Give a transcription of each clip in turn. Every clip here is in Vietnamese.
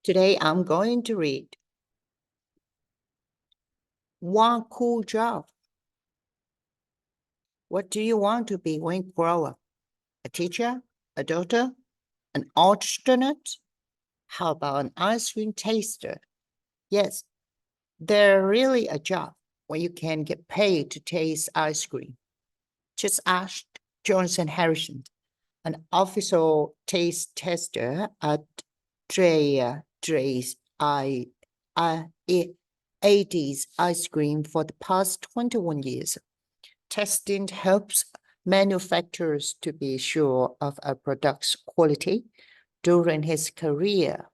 Today I'm going to read One Cool Job. What do you want to be when you grow up? A teacher? A doctor? An astronaut? How about an ice cream taster? Yes, there's really a job where you can get paid to taste ice cream. Just ask Johnson Harrison, an official taste tester at Dre's 80s ice cream for the past 21 years. Testing helps manufacturers to be sure of a product's quality. During his career,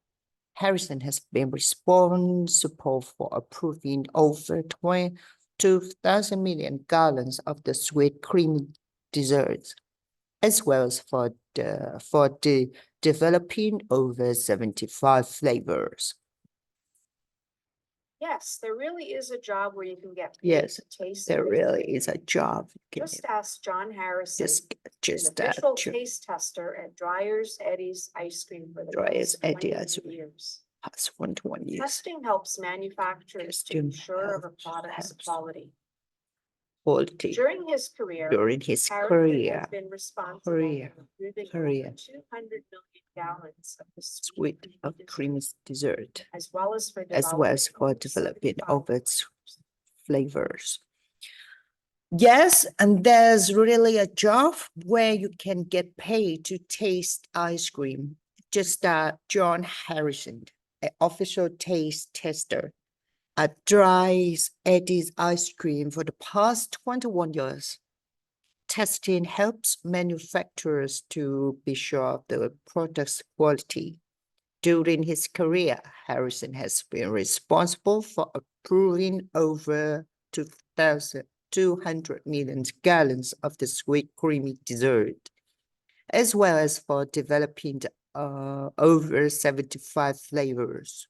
Harrison has been responsible for approving over 2,000 million gallons of the sweet creamy desserts, as well as for developing over 75 flavors. Yes, there really is a job where you can get paid Yes, to taste. there and really taste. is a job. Just ask John Harrison, Just an official that. taste tester at Dryer's Eddie's Ice Cream for the Dryer's past Eddie 21 Ice Cream. years. Past 21 years. Testing helps manufacturers to be sure of a product's quality. During his career, Harrison has been responsible for approving over 200 million gallons of the sweet creamy dessert, as well as for developing over its flavors. Yes, and there's really a job where you can get paid to taste ice cream. Just John Harrison, an official taste tester at Dry's Eddie's Ice Cream for the past 21 years. Testing helps manufacturers to be sure of the product's quality. During his career, Harrison has been responsible for approving over 200 million gallons of the sweet creamy dessert, as well as for developing over 75 flavors.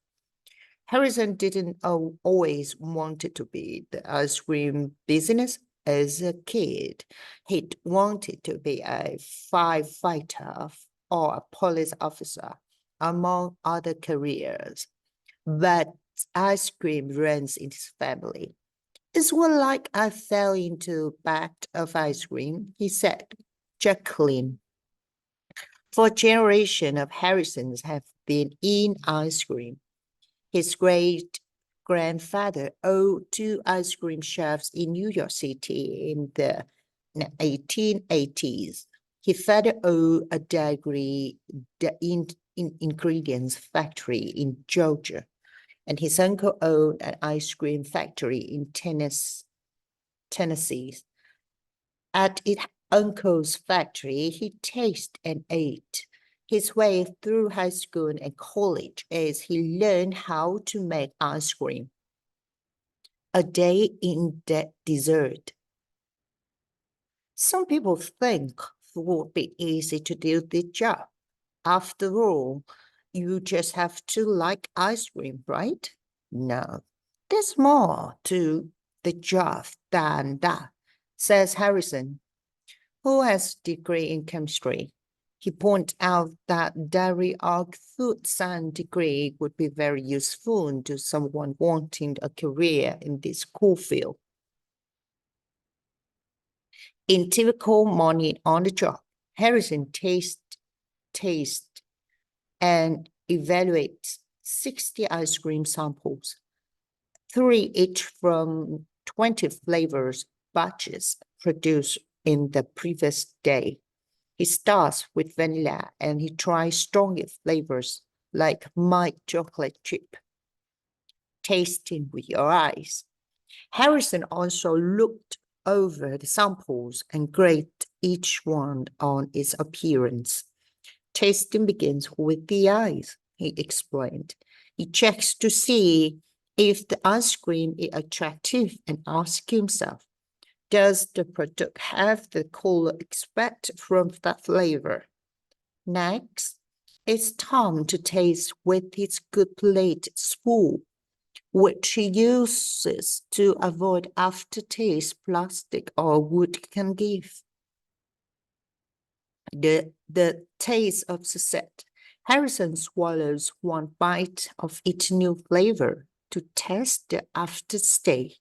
Harrison didn't always want it to be the ice cream business. As a kid, he'd wanted to be a firefighter or a police officer, among other careers. But ice cream runs in his family. It's more like I fell into a bag of ice cream, he said, chuckling. For generations of Harrisons have been in ice cream. His great-grandfather owned two ice cream shops in New York City in the 1880s. His father owned a dairy ingredients factory in Georgia, and his uncle owned an ice cream factory in Tennessee. At his uncle's factory, he tasted and ate his way through high school and college as he learned how to make ice cream. A day in that dessert. Some people think it would be easy to do the job. After all, you just have to like ice cream, right? No, there's more to the job than that, says Harrison, who has a degree in chemistry. He pointed out that dairy arc food science degree would be very useful to someone wanting a career in this cool field. In typical morning on the job, Harrison tastes and evaluates 60 ice cream samples, 3 each from 20 flavors batches produced in the previous day. He starts with vanilla and he tries stronger flavors like mild chocolate chip. Tasting with your eyes. Harrison also looked over the samples and graded each one on its appearance. Tasting begins with the eyes, he explained. He checks to see if the ice cream is attractive and asks himself, does the product have the color expected from that flavor? Next, it's time to taste with his good plated spoon, which he uses to avoid aftertaste plastic or wood can give. The taste of success Harrison swallows one bite of each new flavor to test the afterstate.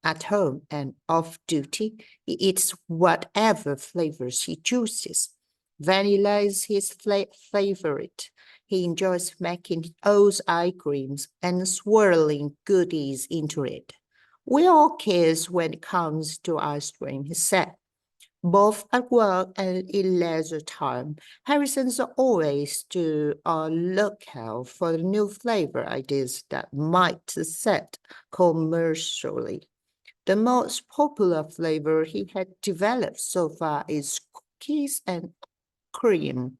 At home and off duty, he eats whatever flavors he chooses. Vanilla is his favorite. He enjoys making oat ice creams and swirling goodies into it. We all kids when it comes to ice cream, he said. Both at work and in leisure time, Harrison's always to look out for new flavor ideas that might set commercially. The most popular flavor he had developed so far is cookies and cream.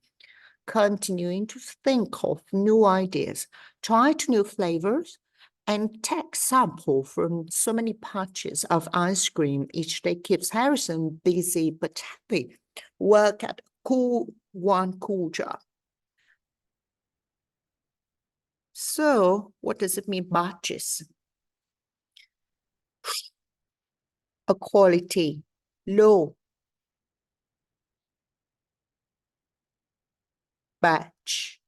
Continuing to think of new ideas, try new flavors, and take sample from so many patches of ice cream each day keeps Harrison busy but happy. Work at cool job. So what does it mean, batches? A quality, low. Batch.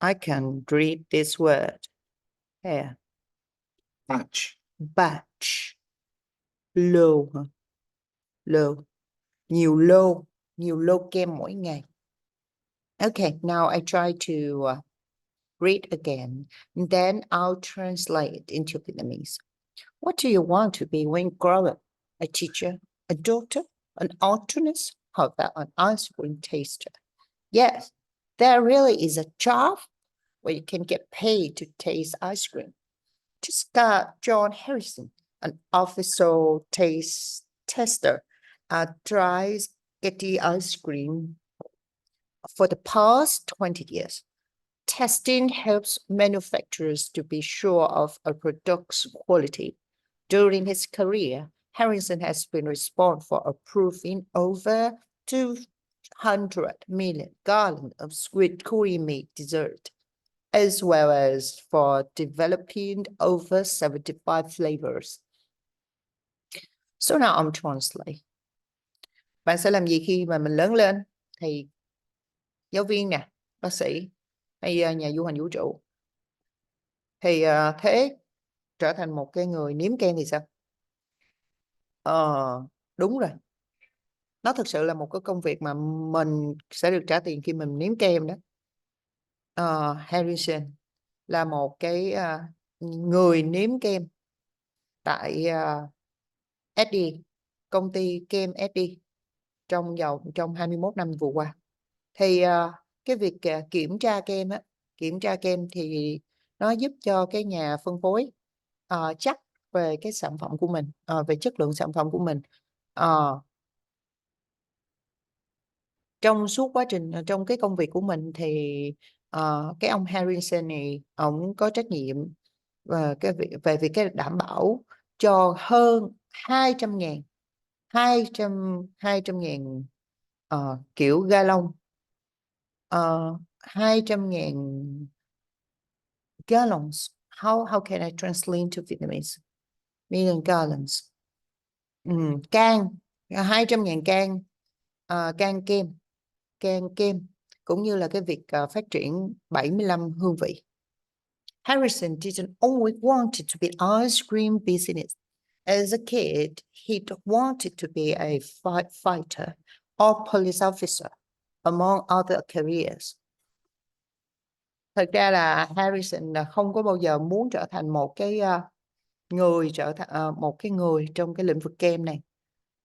I can read this word. Here. Batch. Low. Nhiều lô kem mỗi ngày. Okay, now I try to read again, and then I'll translate it into Vietnamese. What do you want to be when you grow up? A teacher, a doctor, an alternist? How about an ice cream taster? Yes, there really is a job where you can get paid to taste ice cream. Just got John Harrison, an official tester at Dry Getty Ice Cream for the past 20 years. Testing helps manufacturers to be sure of a product's quality. During his career, Harrison has been responsible for approving over 200 million gallons of sweet creamy dessert, as well as for developing over 75 flavors. So now I'm translate. Bạn sẽ làm gì khi mà mình lớn lên? Thì giáo viên nè, bác sĩ hay nhà du hành vũ trụ. Thì thế trở thành một cái người nếm kem thì sao? Đúng rồi. Nó thực sự là một cái công việc mà mình sẽ được trả tiền khi mình nếm kem đó. Harrison là một cái người nếm kem tại Eddie, công ty kem Eddie trong 21 năm vừa qua. Thì cái việc kiểm tra kem thì nó giúp cho cái nhà phân phối chắc về cái sản phẩm của mình, về chất lượng sản phẩm của mình. Trong suốt quá trình trong cái công việc của mình thì cái ông Harrison này ông có trách nhiệm về việc cái đảm bảo cho hơn 200.000 kiểu gallon, 200.000 gallons. How can I translate to Vietnamese? Million gallons. Can 200.000 can kem, cũng như là cái việc phát triển 75 hương vị. Harrison didn't always want it to be ice cream business. As a kid, he wanted to be a fighter or police officer, among other careers. Thật ra là Harrison không có bao giờ muốn trở thành một cái người trong cái lĩnh vực kem này.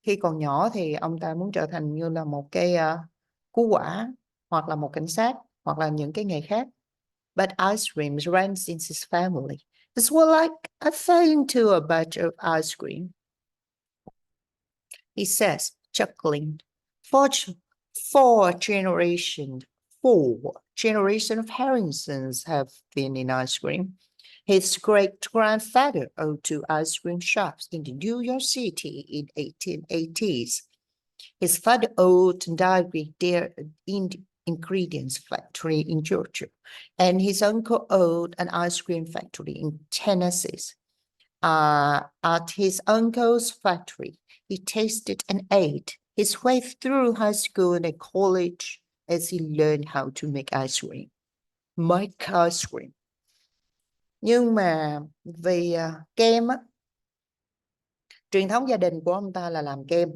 Khi còn nhỏ thì ông ta muốn trở thành như là một cái cứu hỏa, hoặc là một cảnh sát, hoặc là những cái nghề khác. But ice cream runs in his family. It's well like I fell into a batch of ice cream, he says, chuckling. Four generations of Harrisons have been in ice cream. His great-grandfather owned 2 ice cream shops in New York City in 1880s. His father owned a dairy ingredients factory in Georgia, and his uncle owned an ice cream factory in Tennessee. At his uncle's factory, he tasted and ate his way through high school and college as he learned how to make ice cream. Make ice cream. Nhưng mà vì kem á, truyền thống gia đình của ông ta là làm kem.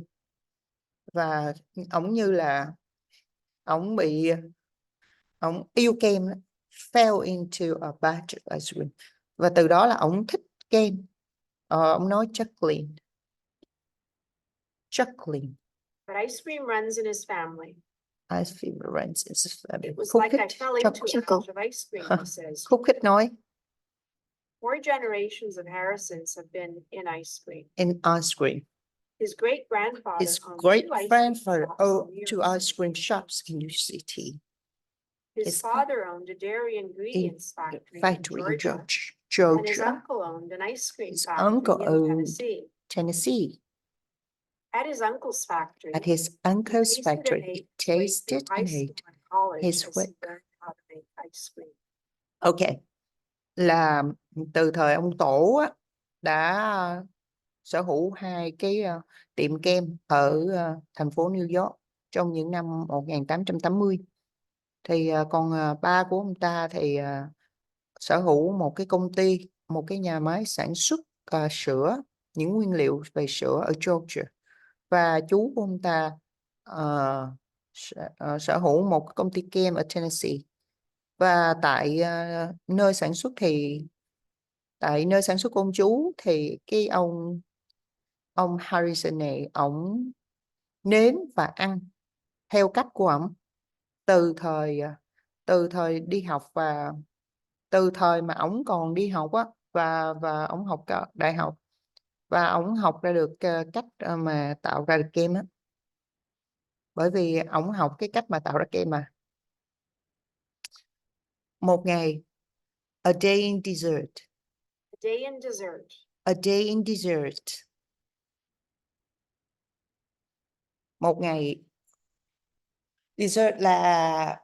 Và ổng như là ổng yêu kem, fell into a batch of ice cream. Và từ đó là ổng thích kem. Ổng nói chuckling. But ice cream runs in his family. Ice cream runs in his family. It was like I fell into a batch of ice cream, he says. Khúc khích nói. 4 generations of Harrisons have been in ice cream. In ice cream. His great-grandfather His great-grandfather owned 2 ice cream shops in New York City. His father owned a dairy ingredients factory in Georgia. And his uncle owned an ice cream His factory uncle in owned Tennessee. At his uncle's factory, he tasted and ate his work. How to make ice cream. Okay. Là từ thời ông tổ á, đã sở hữu 2 cái tiệm kem ở thành phố New York trong những năm 1880. Thì còn ba của ông ta thì sở hữu một cái công ty, một cái nhà máy sản xuất sữa, những nguyên liệu về sữa ở Georgia. Và chú của ông ta sở hữu một công ty kem ở Tennessee. Và tại nơi sản xuất của ông chú thì cái ông Harrison này, ông nếm và ăn theo cách của ổng từ thời đi học, và từ thời mà ổng còn đi học á, và ổng học đại học, và ổng học ra được cách mà tạo ra được kem á, bởi vì ổng học cái cách mà tạo ra kem mà. Một ngày, a day in dessert. A day in dessert. A day in dessert. Một ngày, dessert là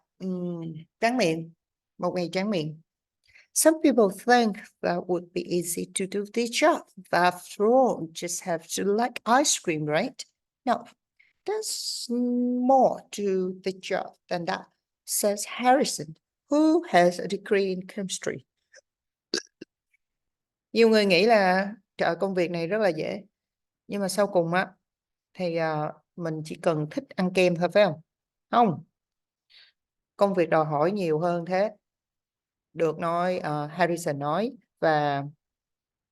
tráng miệng, một ngày tráng miệng. Some people think that would be easy to do the job. After all, you just have to like ice cream, right? No, there's more to the job than that, says Harrison, who has a degree in chemistry. Nhiều người nghĩ là công việc này rất là dễ, nhưng mà sau cùng á thì mình chỉ cần thích ăn kem thôi, phải không? Không, công việc đòi hỏi nhiều hơn thế. Được nói, Harrison nói, và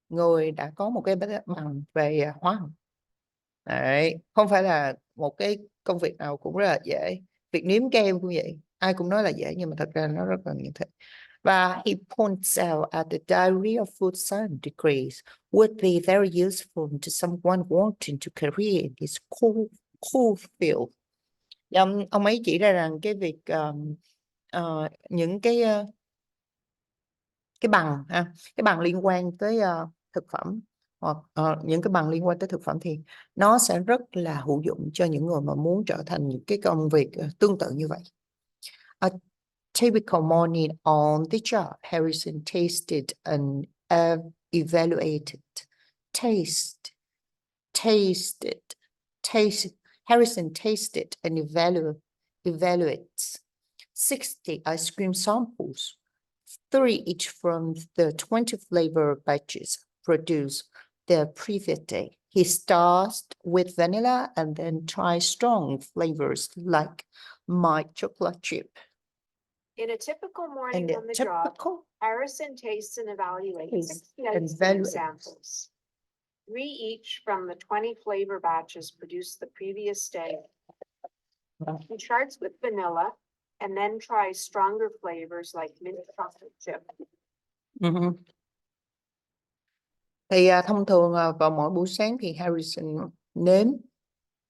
người đã có một cái bằng về hóa học. Đấy, không phải là một cái công việc nào cũng rất là dễ. Việc nếm kem cũng vậy, ai cũng nói là dễ, nhưng mà thật ra nó rất là nhiều thứ. Và he points out at the diary of food science degrees would be very useful to someone wanting to career in this cool field. Ông ấy chỉ ra rằng cái việc những cái bằng cái bằng liên quan tới thực phẩm, hoặc những cái bằng liên quan tới thực phẩm thì nó sẽ rất là hữu dụng cho những người mà muốn trở thành những cái công việc tương tự như vậy. A typical morning on the job, Harrison tasted and evaluated. Harrison tasted and evaluates 60 ice cream samples, 3 each from the 20 flavor batches produced the previous day. He starts with vanilla and then tries strong flavors like mild chocolate chip. In a typical morning on the job, Harrison tastes and evaluates 60 ice cream samples, 3 each from the 20 flavor batches produced the previous day. He starts with vanilla and then tries stronger flavors like mint chocolate chip. Thì thông thường vào mỗi buổi sáng thì Harrison nếm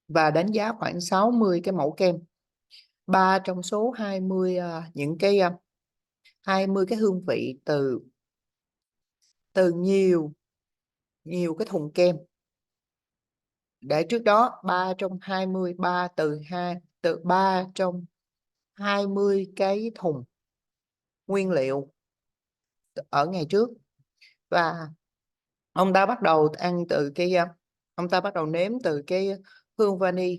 và đánh giá khoảng 60 cái mẫu kem. 3 trong số 20 những cái 20 cái hương vị từ nhiều cái thùng kem. Để trước đó 3 trong 20 cái thùng nguyên liệu ở ngày trước. Và ông ta bắt đầu nếm từ cái hương vani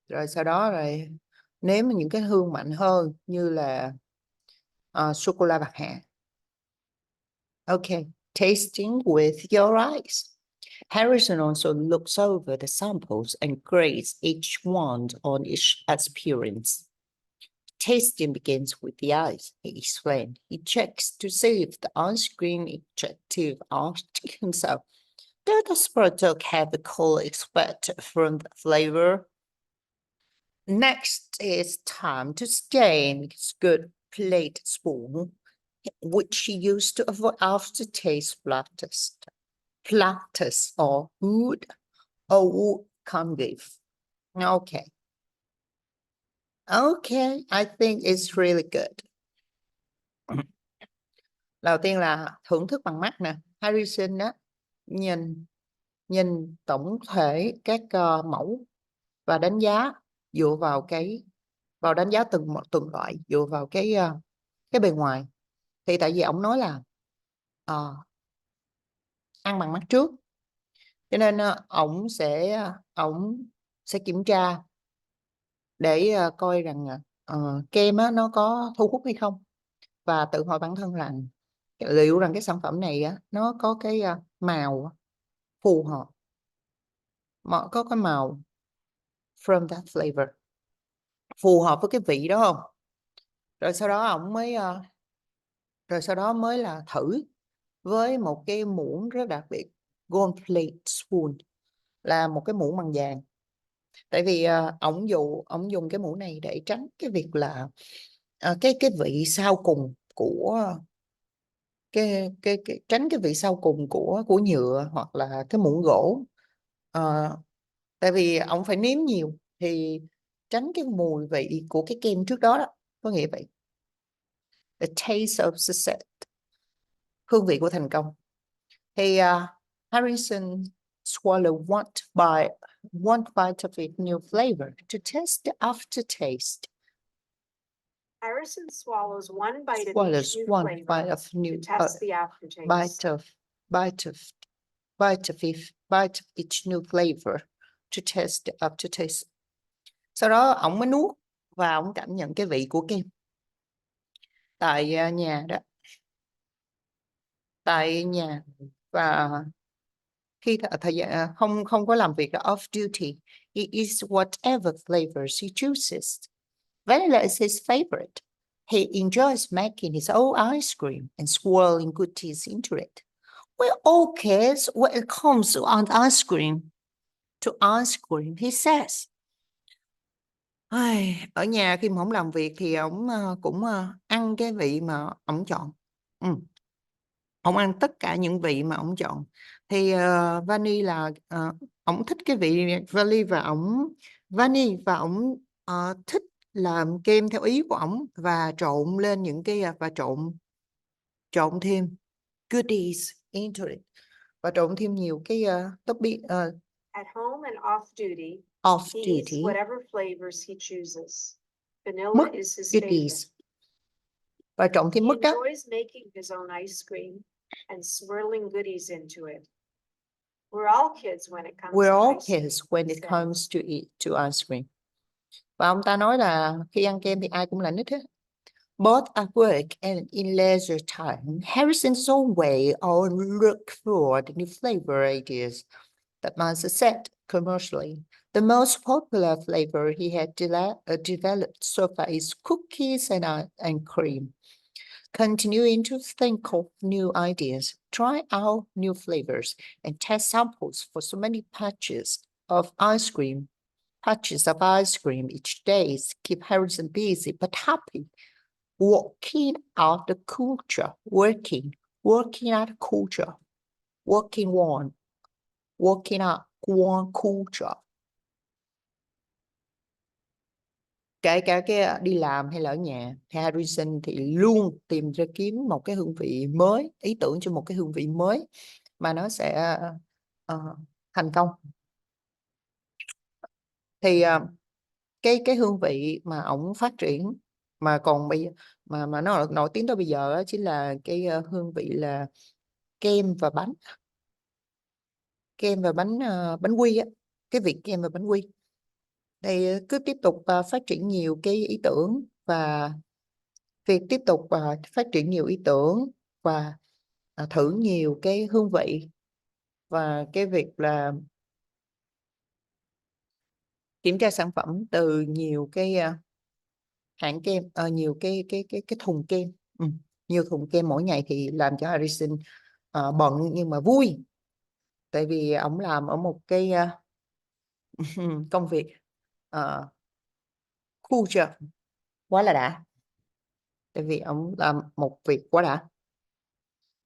Rồi sau đó rồi nếm những cái hương mạnh hơn như là sô cô la bạc hà. Okay, tasting with your eyes. Harrison also looks over the samples and grades each one on its appearance. Tasting begins with the eyes, he explained. He checks to see if the ice cream is attractive article himself. Does the product have the color expected from the flavor? Next, it's time to stain his good plate spoon, which he used to avoid aftertaste platters or wood can't give. Okay. Okay, I think it's really good. Đầu tiên là thưởng thức bằng mắt nè. Harrison á, nhìn tổng thể các mẫu và đánh giá dựa vào đánh giá từng loại dựa vào cái bề ngoài. Thì tại vì ông nói là ăn bằng mắt trước, cho nên ổng sẽ kiểm tra để coi rằng kem á, nó có thu hút hay không, và tự hỏi bản thân là liệu rằng cái sản phẩm này á, nó có cái màu phù hợp, có cái màu from that flavor phù hợp với cái vị đó không. Rồi sau đó ổng mới là thử với một cái muỗng rất đặc biệt, gold plate spoon, là một cái muỗng bằng vàng. Tại vì ổng dùng cái muỗng này để tránh cái việc là cái vị sau cùng của tránh cái vị sau cùng của nhựa hoặc là cái muỗng gỗ. Tại vì ổng phải nếm nhiều thì tránh cái mùi vị của cái kem trước đó, có nghĩa vậy. The taste of success, hương vị của thành công. Thì Harrison swallowed one bite of its new flavor to test the aftertaste. Harrison swallows one bite of each new flavor to test the aftertaste. Bite of each new flavor to test the aftertaste. Sau đó ổng mới nuốt và ổng cảm nhận cái vị của kem. Tại nhà đó. Tại nhà và khi thời gian không có làm việc đó, off duty, he eats whatever flavors he chooses. Vanilla is his favorite. He enjoys making his own ice cream and swirling goodies into it. We're all kids when it comes to ice cream, he says. Ở nhà khi mà ông làm việc thì ông cũng ăn cái vị mà ông chọn. Ông ăn tất cả những vị mà ông chọn. Thì vani là ông thích cái vị vani và ông thích làm kem theo ý của ông và trộn lên những cái và trộn thêm goodies into it, và trộn thêm nhiều cái topping. At home and off duty, he eats whatever flavors he chooses. Vanilla is his favorite. Và trộn thêm He mứt đó. enjoys making his own ice cream and swirling goodies into it. We're all kids when it comes to ice cream. Và ông ta nói là khi ăn kem thì ai cũng là nít hết. Both at work and in leisure time, Harrison's own way or look for the new flavor ideas that must set commercially. The most popular flavor he had developed so far is cookies and cream. Continuing to think of new ideas, try out new flavors, and test samples for so many patches of ice cream each day keep Harrison busy but happy. Working on culture. Kể cả cái đi làm hay là ở nhà, Harrison thì luôn tìm ra kiếm một cái hương vị mới, ý tưởng cho một cái hương vị mới mà nó sẽ thành công. Thì cái hương vị mà ổng phát triển mà còn bây mà nó nổi tiếng tới bây giờ đó, chính là cái hương vị là kem và bánh bánh quy á, cái vị kem và bánh quy. Thì cứ tiếp tục phát triển nhiều cái ý tưởng, và việc tiếp tục phát triển nhiều ý tưởng và thử nhiều cái hương vị, và cái việc là kiểm tra sản phẩm từ nhiều cái hãng kem, nhiều cái thùng kem, nhiều thùng kem mỗi ngày thì làm cho Harrison bận nhưng mà vui, tại vì ông làm ở một cái công việc cool job quá là đã, tại vì ông làm một việc quá đã.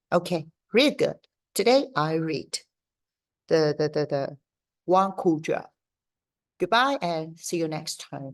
Okay, really good. Today I read the one cool job. Goodbye and see you next time.